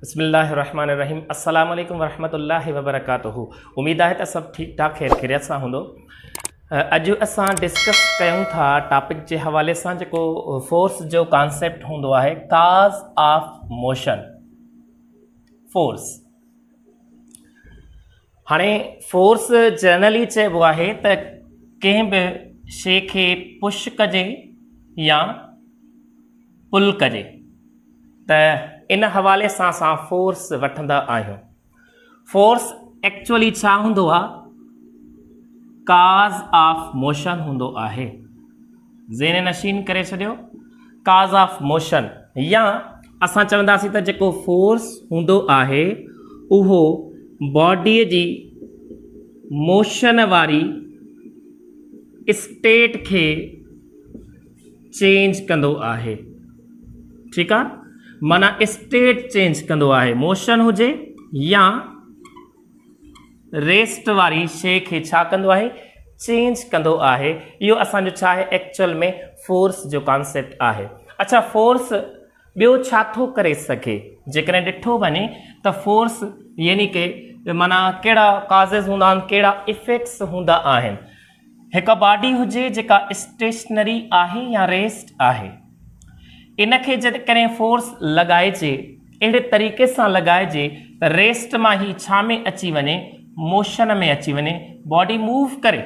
बिस्मिल्लाहिर्रहमानिर्रहीम। अस्सलाम वालेकुम वरहमतुल्लाहि वबरकातुहू। उम्मीद है तो सब ठीक ठाक खैर खैरियत से होंदो। अॼु असां डिस्कस कयूं था टॉपिक के हवाले से जो फोर्स जो कॉन्सेप्ट होंदो है, काज ऑफ मोशन। फोर्स हाणे फोर्स जनरली चइबो आहे त कंहिं बि शइ खे पुश कजे या पुल कजे, त इन हवाले सां असां फोर्स वठंदा आहियूं। फोर्स एक्चुअली छा हूंदो आहे? काज ऑफ मोशन हूंदो आहे। ज़ेन नशीन करे छॾियो, काज ऑफ मोशन, या असां चवंदासीं त जेको फोर्स हूंदो आहे उहो बॉडीअ जी मोशन वारी स्टेट खे चेंज कंदो आहे। ठीकु आहे, माना स्टेट चेंज कंदो आहे। मोशन हुजे या रेस्ट वारी शइ खे छा कंदो आहे? चेंज कंदो आहे। इहो असांजो छा आहे? एक्चुअल में फोर्स जो कॉन्सेप्ट आहे। अच्छा, फोर्स ॿियो छा थो करे सघे? जेकॾहिं ॾिठो वञे त फोर्स यानी के माना कहिड़ा काज़िस हूंदा आहिनि, कहिड़ा इफेक्ट्स हूंदा आहिनि। हिकु बॉडी हुजे जेका स्टेशनरी आहे या रेस्ट आहे, इनखे जेकॾहिं फोर्स लॻाइजे, अहिड़े तरीक़े सां लॻाइजे त रेस्ट मां ही छा में अची वञे? मोशन में अची वञे, बॉडी मूव करे।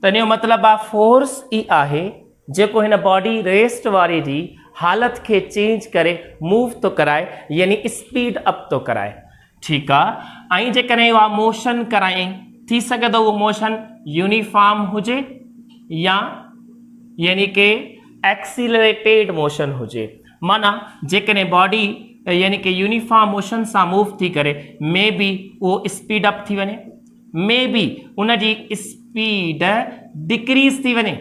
त इन जो मतिलबु आहे फोर्स ई आहे जेको हिन बॉडी रेस्ट वारे जी हालत खे चेंज करे मूव थो कराए, यानी स्पीड अप थो कराए। ठीकु आहे। ऐं जेकॾहिं उहा मोशन कराए, थी सघे थो उहो मोशन यूनिफॉर्म हुजे या यानी के एक्सीलरेटेड मोशन हुजे। माना जेकॾहिं बॉडी यानी कि यूनिफॉर्म मोशन सां मूव थी करे, मे बी उहो स्पीड अप थी वञे, मे बी उनजी स्पीड डिक्रीज़ थी वञे।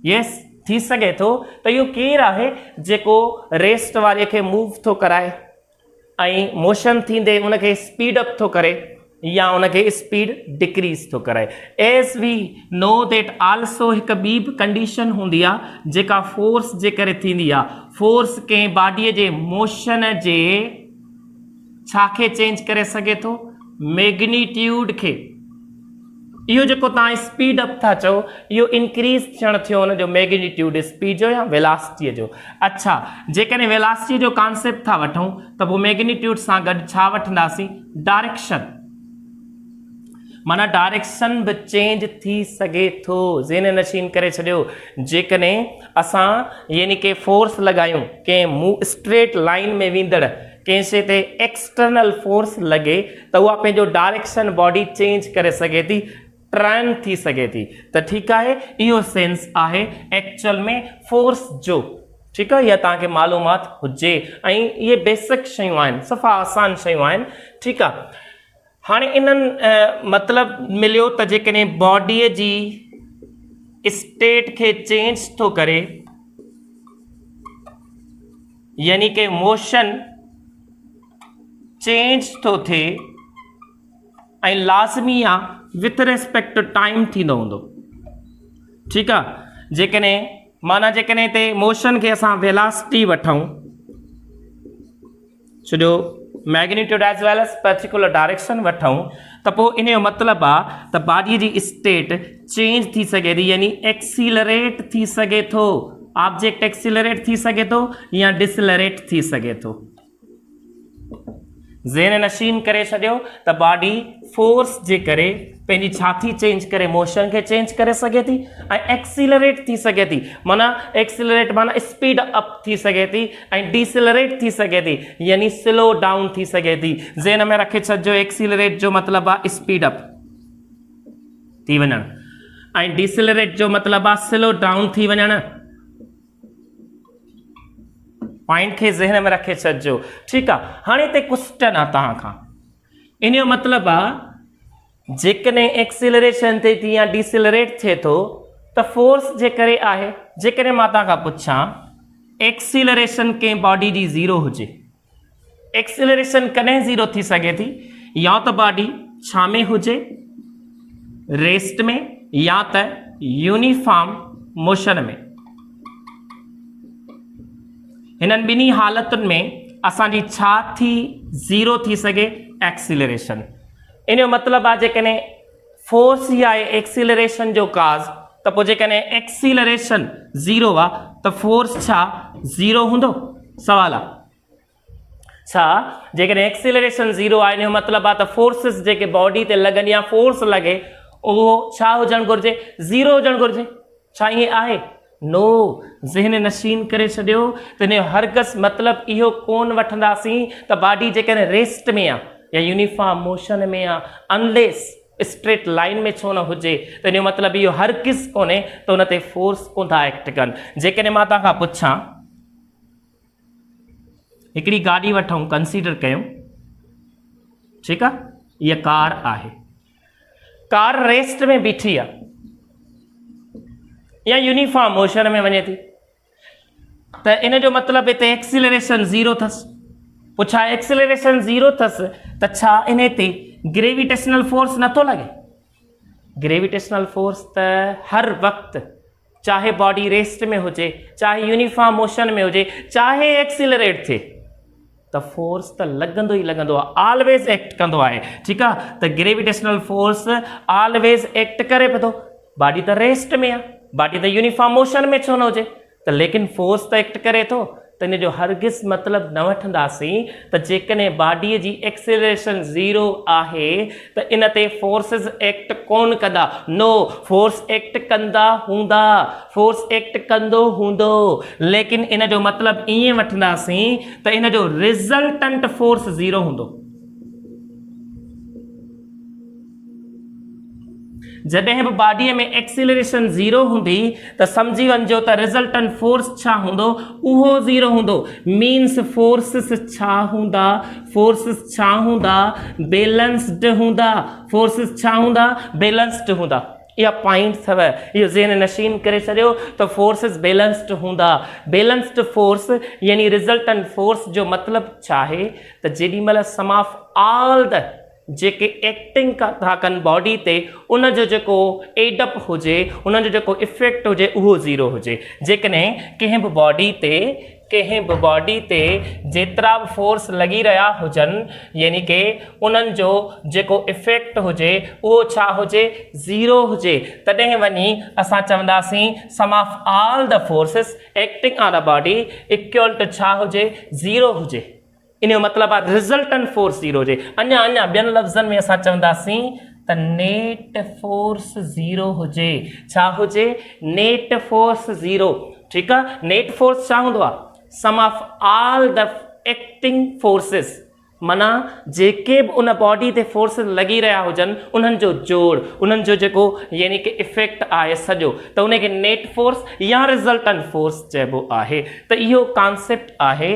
यस, थी सघे थो त इहो केरु आहे जेको रेस्ट वारे खे मूव थो कराए ऐं मोशन थींदे उनखे स्पीड अप थो करे या उनखे स्पीड डिक्रीज़ थो कराए। As we know that also हिकु ॿी बि कंडीशन हूंदी आहे जेका फोर्स जे करे थींदी आहे। फोर्स कंहिं बॉडीअ जे मोशन जे छा खे चेंज करे सघे थो? मैग्नीट्यूड खे। इहो जेको तव्हां स्पीड अप था चओ, इहो इंक्रीज़ थियणु थियो हुनजो मैग्नीट्यूड, स्पीड जो या वेलासिटीअ जो। अच्छा, जेकॾहिं वेलासिटी जो कॉन्सेप्ट था वठूं त पोइ मैग्नीट्यूड सां गॾु छा वठंदासीं? डायरेक्शन। माना डायरेक्शन बि चेंज थी सघे थो। ज़ेन नशीन करे छॾियो, जेकॾहिं असां यानी के फोर्स लॻायूं कंहिं स्ट्रेट लाइन में वेंदड़ कंहिं शइ ते एक्सटर्नल फोर्स लॻे त उहा पंहिंजो डायरेक्शन बॉडी चेंज करे सघे थी, टर्न थी सघे थी। त ठीकु आहे, इहो सेंस आहे एक्चुअल में फोर्स जो। ठीकु आहे, इहा तव्हांखे मालूमात हुजे। ऐं इहे बेसिक शयूं आहिनि, सफ़ा आसान शयूं आहिनि। ठीकु आहे। हाणे इन्हनि मतिलबु मिलियो त जेकॾहिं बॉडीअ जी स्टेट खे चेंज थो करे, यानी कि मोशन चेंज थो थिए ऐं लाज़मी आहे विथ रेस्पेक्ट टू टाइम थींदो हूंदो। ठीकु आहे। जेकॾहिं माना जेकॾहिं हिते मोशन खे असां वेलासिटी वठूं, छो मैग्नीट्यूड एज वेल एज पर्टिकुलर डायरेक्शन वठूं, त पोइ इन जो मतिलबु आहे त बॉडीअ जी स्टेट चेंज थी सघे थी, यानी एक्सीलरेट थी सघे थो। ऑब्जेक्ट एक्सीलरेट थी सघे थो या डिसलरेट थी सघे थो। ज़ेन नशीन करे छॾियो त बॉडी फोर्स जे करे पंहिंजी छा थी चेंज करे? मोशन खे चेंज करे सघे थी ऐं एक्सीलरेट थी सघे थी। माना एक्सीलरेट माना स्पीड अप थी सघे थी ऐं डिसलरेट थी सघे थी, यानी स्लो डाउन थी सघे थी। ज़ेन में रखे छॾिजो, एक्सीलरेट जो मतिलबु आहे स्पीड अप थी वञणु ऐं डिसलरेट जो मतिलबु आहे स्लो डाउन थी वञणु। पॉइंट खे ज़हन में रखे छॾिजो। ठीकु आहे। हाणे हिते क्वेश्चन आहे तव्हां खां, इन जो मतिलबु आहे जेकॾहिं एक्सीलरेशन थिए थी या डिसलरेट थिए थो त फोर्स जे करे आहे। जेकॾहिं मां तव्हां खां पुछां एक्सीलरेशन कंहिं बॉडी जी ज़ीरो हुजे, एक्सीलरेशन कॾहिं ज़ीरो थी सघे थी? या त बॉडी छा में हुजे? रेस्ट में, या त यूनिफॉर्म मोशन में। हिननि ॿिन्ही हालतुनि में असांजी छा थी ज़ीरो थी सघे एक्सीलरेशन। इन जो मतिलबु आहे जेकॾहिं फोर्स ई आहे एक्सीलरेशन जो काज़ त पोइ जेकॾहिं एक्सीलरेशन ज़ीरो आहे त फोर्स छा ज़ीरो हूंदो? सवाल आहे छा जेकॾहिं एक्सीलरेशन ज़ीरो आहे इन जो मतिलबु आहे त फोर्सिस जेके बॉडी ते लॻनि या फोर्स लॻे उहो छा हुजणु घुरिजे? ज़ीरो हुजणु घुरिजे। छा ईअं आहे? नो। ज़हन नशीन करे छॾियो त इन जो हरगज़ मतिलबु इहो कोन वठंदासीं त बॉडी जेकॾहिं रेस्ट में आहे या यूनिफॉर्म मोशन में आहे अनलेस स्ट्रेट लाइन में छो न हुजे त इन जो मतिलबु इहो हरगिज़ कोन्हे त उन ते फोर्स कोन था एक्ट कनि। जेकॾहिं मां तव्हां खां पुछां हिकिड़ी गाॾी वठूं कंसीडर कयूं, ठीकु आहे, इहा कार आहे, कार रेस्ट में बीठी आहे या यूनिफॉर्म मोशन में वञे थी त इन जो मतिलबु हिते एक्सीलरेशन ज़ीरो अथसि। पोइ छा एक्सीलरेशन ज़ीरो अथसि त छा इन ते ग्रेविटेशनल फोर्स नथो लॻे? ग्रेविटेशनल फोर्स त हर वक़्तु चाहे बॉडी रेस्ट में हुजे चाहे यूनिफॉर्म मोशन में हुजे चाहे एक्सीलरेट थिए त फोर्स त लॻंदो ई लॻंदो आहे, ऑलवेज एक्ट कंदो आहे। ठीकु आहे, त ग्रेविटेशनल फोर्स ऑलवेज एक्ट करे पियो थो। बॉडी त रेस्ट में आहे, बॉडी त यूनिफॉर्म मोशन में छो न हुजे त लेकिन फोर्स त एक्ट करे थो। त इन जो हरगिज़ मतिलबु न वठंदासीं त जेकॾहिं बॉडीअ जी एक्सीलरेशन ज़ीरो आहे त इन ते फोर्सिस एक्ट कोन कंदा। नो, फोर्स एक्ट कंदा हूंदा, फोर्स एक्ट कंदो हूंदो, लेकिन इन जो मतिलबु ईअं वठंदासीं त इन जो रिज़ल्टेंट फोर्स ज़ीरो हूंदो। जॾहिं बि बॉडीअ में एक्सीलरेशन ज़ीरो हूंदी त सम्झी वञिजो त रिज़ल्टेंट फोर्स छा हूंदो? उहो ज़ीरो हूंदो। मीन्स फोर्सिस छा हूंदा? फोर्सिस छा हूंदा? बैलेंस्ड हूंदा। फोर्सिस छा हूंदा? बैलेंस्ड हूंदा। इहा पॉइंट अथव, इहो ज़हन नशीन करे छॾियो त फोर्सिस बैलेंस्ड हूंदा। बैलेंस्ड फोर्स यानी रिज़ल्टेंट फोर्स जो मतिलबु छा आहे त जेॾीमहिल सम ऑफ ऑल द जेके एक्टिंग था कनि बॉडी ते उन जो जेको एडअप हुजे उन जो जेको इफेक्ट हुजे उहो ज़ीरो हुजे। जेकॾहिं कंहिं बि बॉडी ते जेतिरा बि फोर्स लॻी रहिया हुजनि यानी कि उन्हनि जो जेको इफेक्ट हुजे उहो छा हुजे? ज़ीरो हुजे। तॾहिं वञी असां चवंदासीं sum of all the forces acting on a body equal to छा हुजे? ज़ीरो हुजे। इन जो मतिलबु आहे रिज़ल्टेंट फोर्स ज़ीरो हुजे। अञा ॿियनि लफ़्ज़नि में असां चवंदासीं त नेट फोर्स ज़ीरो हुजे। छा हुजे? Net force zero. ठीकु आहे, नेट फोर्स छा हूंदो आहे? Sum of all the acting forces, माना जेके बि उन बॉडी ते फोर्स लॻी रहिया हुजनि उन्हनि जो जोड़, उन्हनि जो जेको यानी कि इफेक्ट आहे सॼो, त उनखे नेट फोर्स या रिज़ल्टेंट फोर्स चइबो आहे। त इहो कॉन्सेप्ट आहे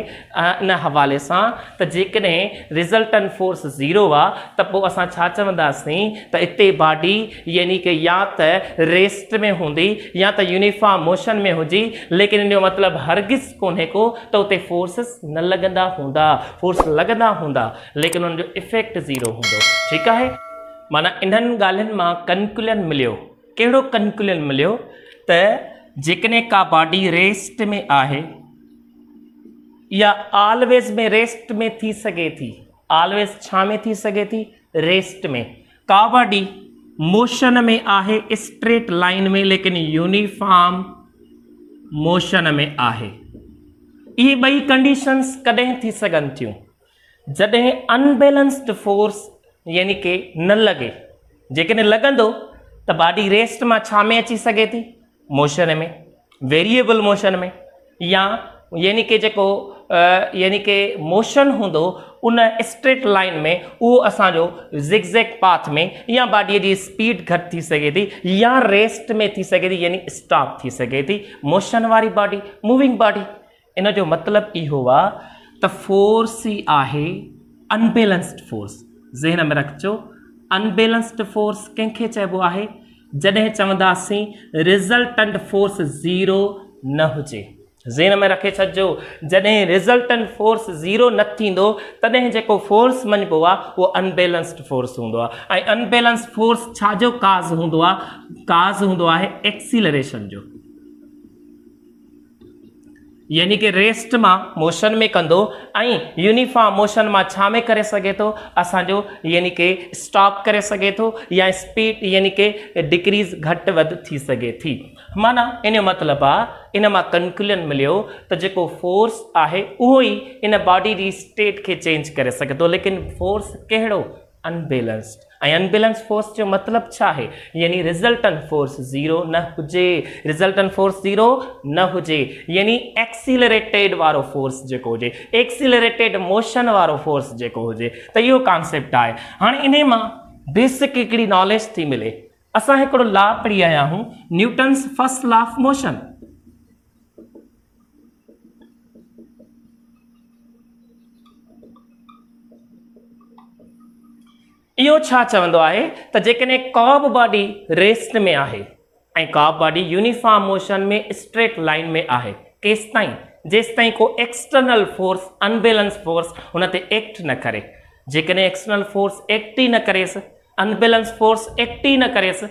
इन हवाले सां त जेकॾहिं रिज़ल्टेंट फोर्स ज़ीरो आहे त पोइ असां छा चवंदासीं त हिते बॉडी यानी कि या त रेस्ट में हूंदी या त यूनिफॉर्म मोशन में हुजी, लेकिन इन जो मतिलबु हरगिज़ कोन्हे को त उते फोर्सिस न लॻंदा हूंदा। फोर्स लॻंदा हूंदा लेकिन उन जो इफेक्ट ज़ीरो हूंदो। ठीकु आहे, माना इन्हनि ॻाल्हियुनि मां कंक्लूजन मिलियो। कहिड़ो कंक्लूजन मिलियो? त जेकॾहिं का बॉडी रेस्ट में आहे या ऑलवेज में रेस्ट में थी सघे थी, ऑलवेज छा में थी सघे थी? रेस्ट में। का बॉडी मोशन में आहे स्ट्रेट लाइन में लेकिन यूनिफॉर्म मोशन में आहे। इहे ॿई कंडीशंस कॾहिं थी सघनि थियूं? जॾहिं अनबैलेंस्ड फोर्स यानी कि न लॻे। जेकॾहिं लॻंदो त बॉडी रेस्ट मां छा में अची सघे थी? मोशन में, वेरिएबल मोशन में, या यानी कि जेको यानी कि मोशन हूंदो उन स्ट्रेट लाइन में उहो असांजो ज़िगज़ैग पाथ में, या बॉडीअ जी स्पीड घटि थी सघे थी, या रेस्ट में थी सघे थी यानी स्टॉप थी सघे थी। मोशन वारी बॉडी, मूविंग बॉडी। इन जो मतिलबु इहो आहे त फोर्स ई आहे अनबैलेंस्ड फोर्स। ज़हन में रखिजो, अनबैलेंस्ड फोर्स कंहिंखे चइबो आहे? जॾहिं चवंदासीं रिज़ल्टेंट फोर्स ज़ीरो न हुजे। ज़हन में रखे छॾिजो, जॾहिं रिज़ल्टेंट फोर्स ज़ीरो न थींदो तॾहिं जेको फोर्स मञिबो आहे उहो अनबैलेंस्ड फोर्स हूंदो आहे। ऐं अनबैलेंस्ड फोर्स छाजो काज़ हूंदो आहे? काज़ हूंदो आहे एक्सीलरेशन जो। यानी कि रेस्ट मां मोशन में कंदो ऐं यूनिफॉर्म मोशन मां छा में करे सघे थो असांजो यानी कि स्टॉप करे सघे थो या स्पीड यानी कि डिक्रीज़ घटि वधि थी सघे थी। माना इन जो मतिलबु आहे इन मां कंक्लूजन मिलियो त जेको फोर्स आहे उहो ई इन बॉडी जी स्टेट खे चेंज करे सघे थो, लेकिन फोर्स कहिड़ो? अनबैलेंस्ड। ऐं अनबैलेंस फोर्स जो मतिलबु छा आहे? यानी रिज़ल्टेंट फोर्स ज़ीरो न हुजे, रिज़ल्टेंट फोर्स ज़ीरो न हुजे, यानी एक्सीलरेटेड वारो फोर्स जेको हुजे, एक्सीलरेटेड मोशन वारो फोर्स जेको हुजे, त इहो कॉन्सेप्ट आहे। हाणे इन मां बेसिक हिकिड़ी नॉलेज थी मिले। असां हिकिड़ो लॉ पढ़ी आया आहियूं, Newton's first law of motion. इहो छा चवंदो आहे त जेकॾहिं को बि बॉडी रेस्ट में आहे ऐं का बॉडी यूनिफॉर्म मोशन में स्ट्रेट लाइन में आहे, केसि ताईं? जेसि ताईं को एक्सटर्नल फोर्स अनबैलेंस फोर्स हुन ते एक्ट न करे। जेकॾहिं एक्सटर्नल फोर्स एक्ट ई न करेसि, अनबैलेंस फोर्स एक्ट ई न करेसि,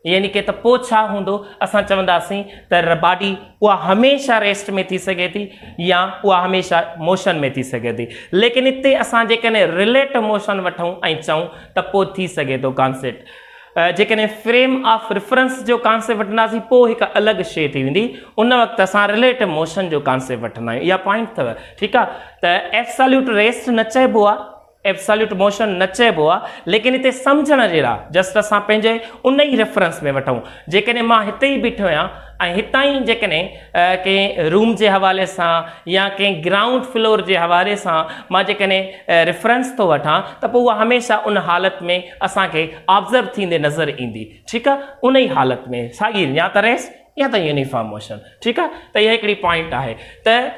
यानी कि त पोइ छा हूंदो? असां चवंदासीं त बॉडी उहा हमेशह रेस्ट में थी सघे थी या उहा हमेशह मोशन में थी सघे थी। लेकिन हिते असां जेकॾहिं रिलेटिव मोशन वठूं ऐं चऊं त पोइ थी सघे थो कॉन्सेप्ट। जेकॾहिं फ्रेम ऑफ रेफरेंस जो कॉन्सेप्ट वठंदासीं पोइ हिकु अलॻि शइ थी वेंदी, उन वक़्तु असां रिलेटिव मोशन जो कॉन्सेप्ट वठंदा आहियूं। इहा पॉइंट अथव, ठीकु आहे। त एब्सोल्यूट रेस्ट न चइबो आहे, एब्सोल्यूट मोशन न चइबो आहे, लेकिन हिते सम्झण जहिड़ा जस्ट असां पंहिंजे उन ई रेफरेंस में वठूं। जेकॾहिं मां हिते ई बीठो आहियां ऐं हितां ई जेकॾहिं कंहिं रूम जे हवाले सां या कंहिं ग्राउंड फ्लोर जे हवाले सां मां जेकॾहिं रेफरेंस थो वठां त पोइ उहा हमेशह उन हालति में असांखे ऑब्ज़र्व थींदे नज़र ईंदी, ठीकु आहे। उन ई हालति में साॻी या त रेस्ट या त यूनिफॉर्म मोशन, ठीकु आहे। त इहा हिकिड़ी पॉइंट आहे। त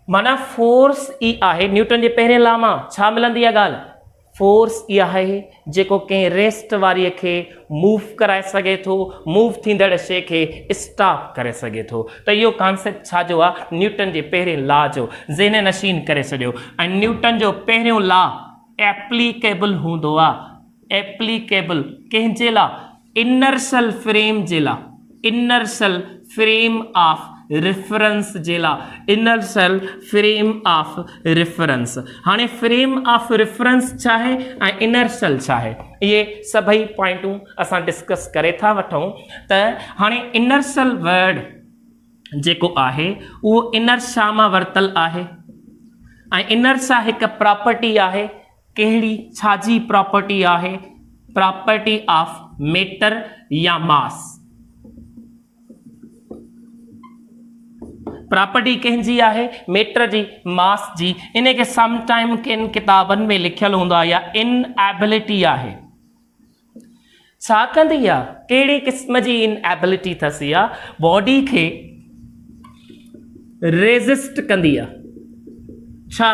माना फोर्स ई आहे, न्यूटन जे पहिरें लॉ मां छा मिलंदी आहे ॻाल्हि? फोर्स इहा आहे जेको कंहिं रेस्ट वारीअ खे मूव कराए सघे थो, मूव थींदड़ शइ खे स्टॉप करे सघे थो। त इहो कॉन्सेप्ट छा जो आहे? न्यूटन जे पहिरें लॉ जो ज़हन नशीन करे छॾियो। ऐं न्यूटन जो पहिरियों लॉ एप्लीकेबल हूंदो आहे। एप्लीकेबल कंहिंजे लाइ? इनर्शियल फ्रेम जे लाइ, इनर्शियल फ्रेम ऑफ रेफरेंस जे लाइ, इनर्शियल फ्रेम ऑफ रेफरेंस। हाणे फ्रेम ऑफ रेफरेंस छा आहे ऐं इनर्शियल छा आहे, इहे सभई पॉइंटूं असां डिस्कस करे था वठूं। त हाणे इनर्शियल वर्ड जेको आहे उहो इनर्शिया मां वरितल आहे ऐं इनर्शिया हिकु प्रॉपर्टी आहे। कहिड़ी? छाजी प्रॉपर्टी आहे? प्रॉपर्टी ऑफ मैटर या मास। प्रॉपर्टी कंहिंजी आहे? मैटर जी, मास जी। इन खे सम टाइम किन किताबनि में लिखियलु हूंदो आहे या इनएबिलिटी आहे। छा कंदी आहे? कहिड़ी क़िस्म जी इनएबिलिटी अथसि? इहा बॉडी खे रेज़िस्ट कंदी आहे। छा?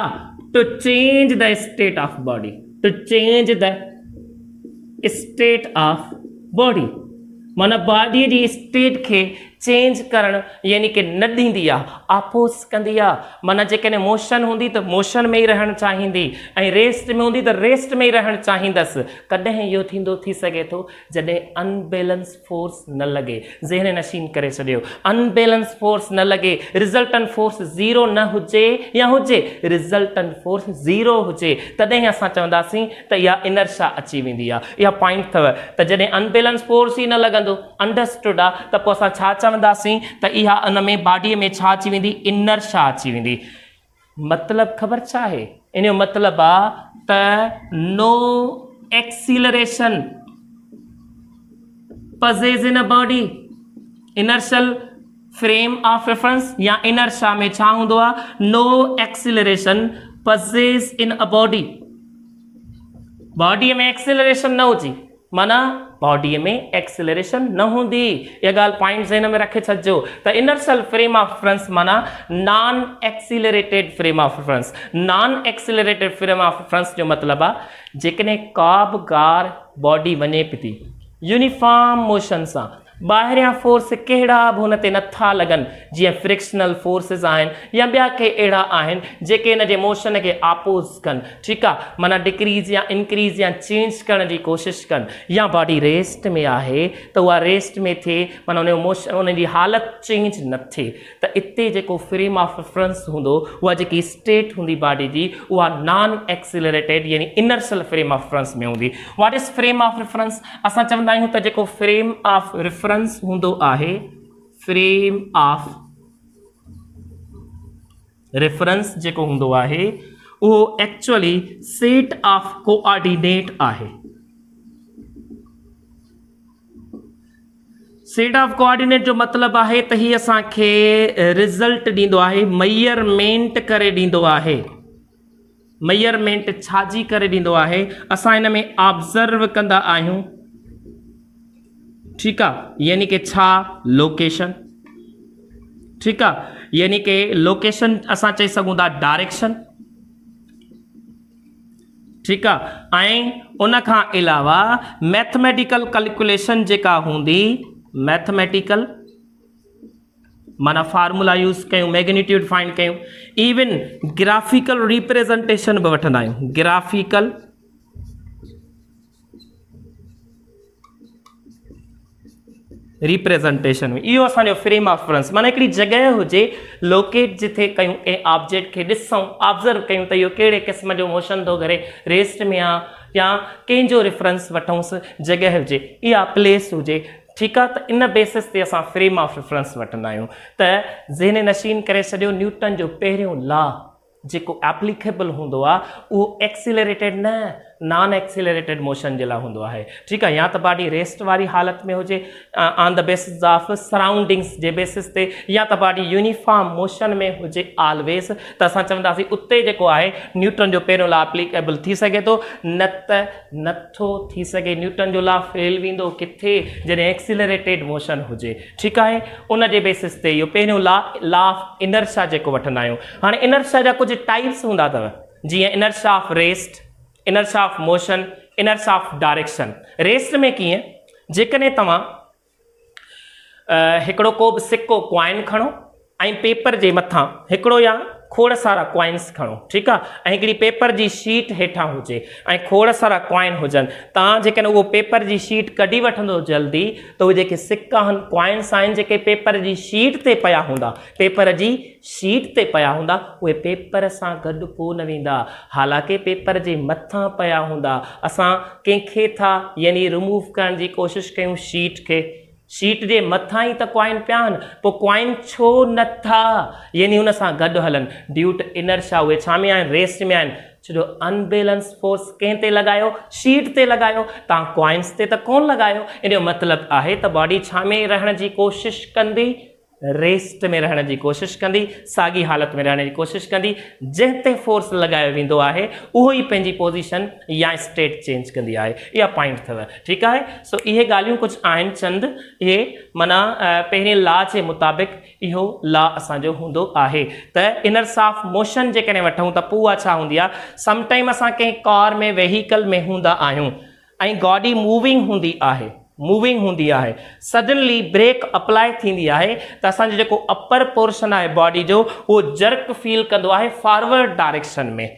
To change the state of body, to change the state of body. माना बॉडीअ जी स्टेट खे चेंज करण यानी कि न ॾींदी आहे, अपोज़ कंदी आहे। माना जेकॾहिं मोशन हूंदी त मोशन में ई रहणु चाहींदी ऐं रेस्ट में हूंदी त रेस्ट में ई रहणु चाहींदसि। कॾहिं इहो थींदो थी सघे थो जॾहिं अनबैलेंस फोर्स न लॻे। ज़हन नशीन करे छॾियो, अनबैलेंस फोर्स न लॻे, रिज़ल्टेंट फोर्स ज़ीरो न हुजे या हुजे रिज़ल्टेंट फोर्स ज़ीरो हुजे, तॾहिं असां चवंदासीं त इहा इनर्शिया अची वेंदी आहे। इहा पॉइंट अथव। त जॾहिं अनबैलेंस फोर्स ई न लॻंदो, अंडरस्टूड आहे, त पोइ असां छा चवंदासीं त इहा उन में बॉडीअ में छा अची वेंदी? इनर्शिया अची वेंदी। मतिलबु ख़बर छा आहे? इन जो मतिलबु आहे त no acceleration possess in a body। Inertial frame of reference या इनर्शिया में छा हूंदो आहे? No acceleration possess in a body। बॉडीअ में एक्सीलरेशन न हुजे माना बॉडीअ में एक्सीलरेशन न हूंदी। इहा ॻाल्हि पॉइंट ज़हन में रखे छॾिजो त इनर्शियल फ्रेम ऑफ रेफरेंस माना non accelerated frame of reference. Non accelerated frame of reference जो मतिलबु आहे जेकॾहिं का बि कार बॉडी वञे पई थी यूनिफॉर्म मोशन सां ॿाहिरियां फोर्स कहिड़ा बि हुन ते नथा लॻनि, जीअं फ्रिक्शनल फोर्सिस आहिनि या ॿिया के अहिड़ा आहिनि जेके हिन जे मोशन खे आपोज़ कनि, ठीकु आहे, माना डिक्रीज़ या इंक्रीज़ या चेंज करण जी कोशिशि कनि, या बॉडी रेस्ट में आहे त उहा रेस्ट में थिए, माना उनजो मोशन उनजी हालति चेंज न थिए। त इते जेको फ्रेम ऑफ रेफरेंस हूंदो, उहा जेकी स्टेट हूंदी बॉडी जी, उहा नॉन एक्सिलरेटेड यानी इनर्शियल फ्रेम ऑफ रेफरेंस में हूंदी। What is frame of reference? असां चवंदा आहियूं त जेको फ्रेम ऑफ रेफरेंस हूंदो आहे, फ्रेम ऑफ रेफरेंस जेको हूंदो आहे उहो एक्चुअली सेट ऑफ कोऑर्डिनेट आहे। सेट ऑफ कोऑर्डिनेट जो मतिलबु आहे त ही असांखे रिज़ल्ट ॾींदो आहे, मेजरमेंट करे ॾींदो आहे। मेजरमेंट छाजी करे ॾींदो आहे? असां हिन में ऑब्ज़र्व कंदा आहियूं, ठीकु आहे, यानी कि छा लोकेशन, ठीकु आहे, यानी कि लोकेशन असां चई सघूं था डायरेक्शन, ठीकु आहे, ऐं उन खां अलावा मैथमेटिकल कैलकुलेशन जेका हूंदी, मैथमेटिकल माना फार्मूला यूज़ कयूं, मैग्नीट्यूड फाइंड कयूं, इवन ग्राफिकल रिप्रेजेंटेशन बि वठंदा आहियूं, ग्राफिकल रिप्रेजेंटेशन में, इहो असांजो फ्रेम ऑफ रेफरेंस, माना हिकिड़ी जॻह हुजे, लोकेट जिथे कयूं, ऐं ऑब्जेक्ट खे ॾिसूं, ऑब्ज़र्व कयूं त इहो कहिड़े क़िस्म जो मोशन थो करे, रेस्ट में आहे या कंहिंजो रेफरेंस वठूंसि, जॻह हुजे, इहा प्लेस हुजे, ठीकु आहे। त इन बेसिस ते असां फ्रेम ऑफ रेफरेंस वठंदा आहियूं। त ज़हन नशीन करे छॾियो, न्यूटन जो पहिरियों लॉ जेको एप्लीकेबल हूंदो आहे उहो एक्सिलरेटेड न, नॉन एक्सिलरेटेड मोशन जे लाइ हूंदो आहे, ठीकु आहे, या त बॉडी रेस्ट वारी हालत में हुजे on the basis of surroundings J basis ते, या त बॉडी यूनिफॉर्म मोशन में हुजे ऑलवेज, त असां चवंदासीं उते जेको आहे न्यूटन जो पहिरियों लॉ एप्लीकेबल थी सघे थो, न त नथो थी सघे। न्यूटन जो लॉ फेल वेंदो किथे? जॾहिं एक्सिलरेटेड मोशन हुजे, ठीकु आहे। उन जे बेसिस ते इहो पहिरियों लॉ ऑफ इनर्शिया जेको वठंदा आहियूं। हाणे इनर्शिया जा कुझु टाइप्स हूंदा अथव, जीअं inertia of rest, inertia of motion, inertia of direction. Rest में कीअं? जेकॾहिं तव्हां हिकिड़ो को बि सिक्को कॉइन खणो ऐं पेपर जे मथां हिकिड़ो या खोड़ सारा कॉइन्स खणो, ठीकु आहे, ऐं हिकिड़ी पेपर जी शीट हेठां हुजे ऐं खोड़ सारा कॉइन हुजनि, तव्हां जेकॾहिं उहो पेपर जी शीट कढी वठंदो जल्दी, त उहे जेके सिक्का आहिनि, कॉइन्स आहिनि, जेके पेपर जी शीट ते पिया हूंदा, पेपर जी शीट ते पिया हूंदा, उहे पेपर सां गॾु पोइ न वेंदा, हालांकि पेपर जे मथां पिया हूंदा। असां कंहिंखे था यानी रिमूव करण जी कोशिशि कयूं शीट खे, शीट जे मथां ई त कॉइन पिया आहिनि, पोइ कॉइन छो नथा यानी हुन सां गॾु हलनि? ड्यू टू इनर्शिया उहे छा में आहिनि? रेस्ट में आहिनि। छो अनबैलेंस फोर्स कंहिं ते लॻायो? शीट ते लॻायो, तव्हां कॉइन्स ते त कोन लॻायो। इन जो मतिलबु आहे त बॉडी छा में रहण जी कोशिशि कंदी? रेस्ट में रहण जी कोशिशि कंदी, साॻी हालत में रहण जी कोशिशि कंदी। जंहिं ते फोर्स लॻायो वेंदो आहे उहो ई पंहिंजी पोज़ीशन या स्टेट चेंज कंदी आहे। इहा पॉइंट अथव, ठीकु आहे। सो इहे ॻाल्हियूं कुझु आहिनि चंद, इहे माना पहिरें लॉ जे मुताबिक़ इहो लॉ असांजो हूंदो आहे। त इनर्शिया ऑफ मोशन जेकॾहिं वठूं त पोइ उहा छा हूंदी आहे? समटाइम असां कंहिं कार में वेहीकल में हूंदा आहियूं ऐं गाॾी मूविंग हूंदी आहे, सडनली ब्रेक अप्लाई थींदी आहे त असांजो जेको अपर पोर्शन आहे बॉडी जो उहो जर्क फील कंदो आहे फॉरवर्ड डायरेक्शन में।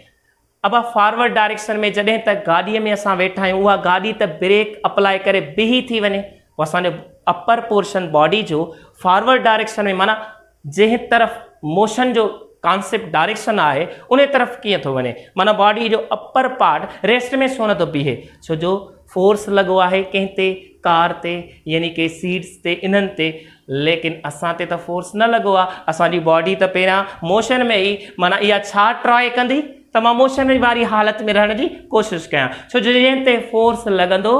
अब फॉरवर्ड डायरेक्शन में जॾहिं त गाॾीअ में असां वेठा आहियूं, उहा गाॾी त ब्रेक अप्लाई करे बीही थी वञे, पोइ असांजो अपर पोर्शन बॉडी जो फॉरवर्ड डायरेक्शन में, माना जंहिं तरफ़ मोशन जो कॉन्सेप्ट डायरेक्शन आहे उन तरफ़ कीअं थो वञे, माना बॉडी जो अपर पार्ट रेस्ट में छो नथो बीहे? छो जो फोर्स लॻो आहे कंहिं ते? कार ते, यानी कि सीट्स ते, इन्हनि ते। लेकिन असां ते त फोर्स न लॻो आहे, असांजी बॉडी त पहिरियां मोशन में ई, माना इहा छा ट्राई कंदी त मां मोशन वारी हालत में रहण जी कोशिशि कयां। छो जो जंहिं ते फोर्स लॻंदो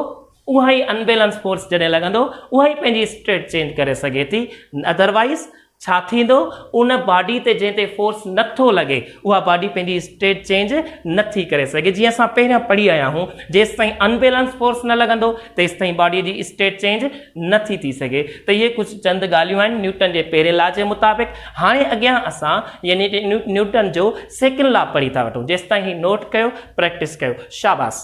उहा ई अनबैलेंस फोर्स जॾहिं लॻंदो उहा ई पंहिंजी स्टेट चेंज करे सघे थी। अदरवाइज़ छा थींदो? उन बॉडी ते जंहिं ते फोर्स नथो लॻे उहा बॉडी पंहिंजी स्टेट चेंज नथी करे सघे। जीअं असां पहिरियां पढ़ी आया आहियूं, जेसि ताईं अनबैलेंस फोर्स न लॻंदो तेसि ताईं बॉडीअ जी स्टेट चेंज नथी थी सघे। त इहे कुझु चंद ॻाल्हियूं आहिनि न्यूटन जे पहिरें लॉ जे मुताबिक़। हाणे अॻियां असां यानी न्यूटन जो सेकेंड लॉ पढ़ी था वठूं। जेसि ताईं ही नोट कयो, प्रैक्टिस कयो। शाबाश।